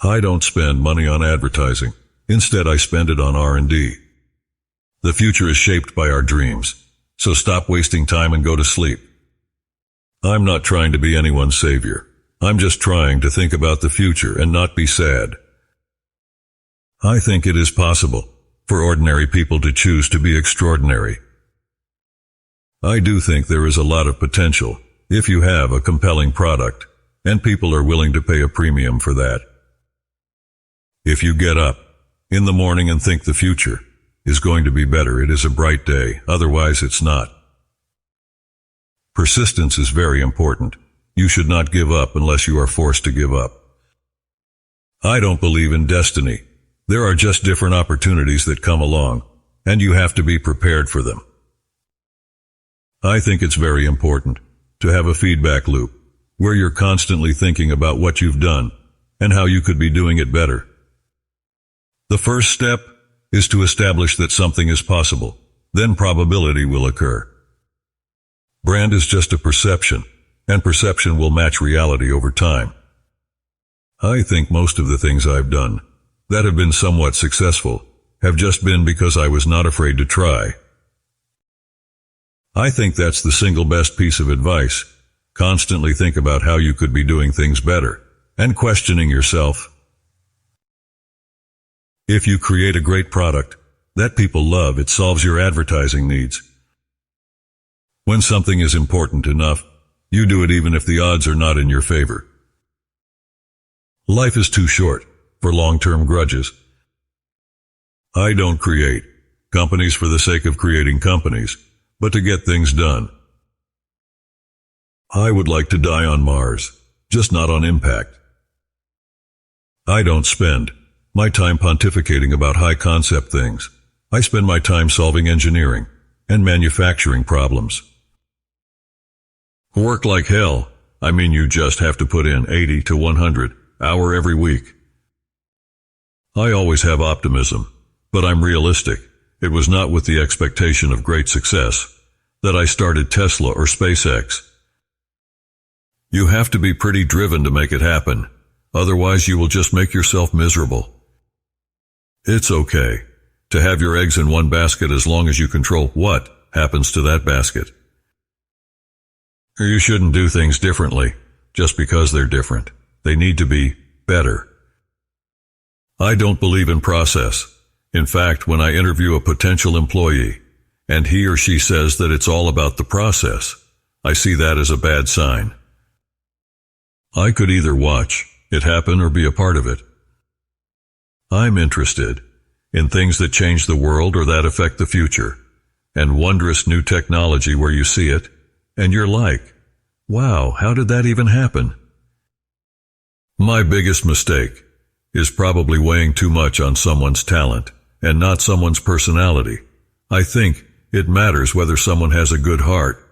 I don't spend money on advertising. Instead, I spend it on R&D. The future is shaped by our dreams, so stop wasting time and go to sleep. I'm not trying to be anyone's savior. I'm just trying to think about the future and not be sad. I think it is possible for ordinary people to choose to be extraordinary. I do think there is a lot of potential if you have a compelling product, and people are willing to pay a premium for that. If you get up in the morning and think the future is going to be better, it is a bright day, otherwise it's not. Persistence is very important. You should not give up unless you are forced to give up. I don't believe in destiny. There are just different opportunities that come along, and you have to be prepared for them. I think it's very important to have a feedback loop where you're constantly thinking about what you've done and how you could be doing it better. The first step is to establish that something is possible. Then probability will occur. Brand is just a perception, and perception will match reality over time. I think most of the things I've done that have been somewhat successful have just been because I was not afraid to try. I think that's the single best piece of advice. Constantly think about how you could be doing things better and questioning yourself. If you create a great product that people love, it solves your advertising needs. When something is important enough, you do it even if the odds are not in your favor. Life is too short for long-term grudges. I don't create companies for the sake of creating companies, but to get things done. I would like to die on Mars, just not on impact. I don't spend my time pontificating about high-concept things. I spend my time solving engineering and manufacturing problems. Work like hell. I mean, you just have to put in 80 to 100 hours every week. I always have optimism, but I'm realistic. It was not with the expectation of great success that I started Tesla or SpaceX. You have to be pretty driven to make it happen. Otherwise, you will just make yourself miserable. It's okay to have your eggs in one basket as long as you control what happens to that basket. You shouldn't do things differently just because they're different. They need to be better. I don't believe in process. In fact, when I interview a potential employee and he or she says that it's all about the process, I see that as a bad sign. I could either watch it happen or be a part of it. I'm interested in things that change the world or that affect the future, and wondrous new technology where you see it and you're like, wow, how did that even happen? My biggest mistake is probably weighing too much on someone's talent and not someone's personality. I think it matters whether someone has a good heart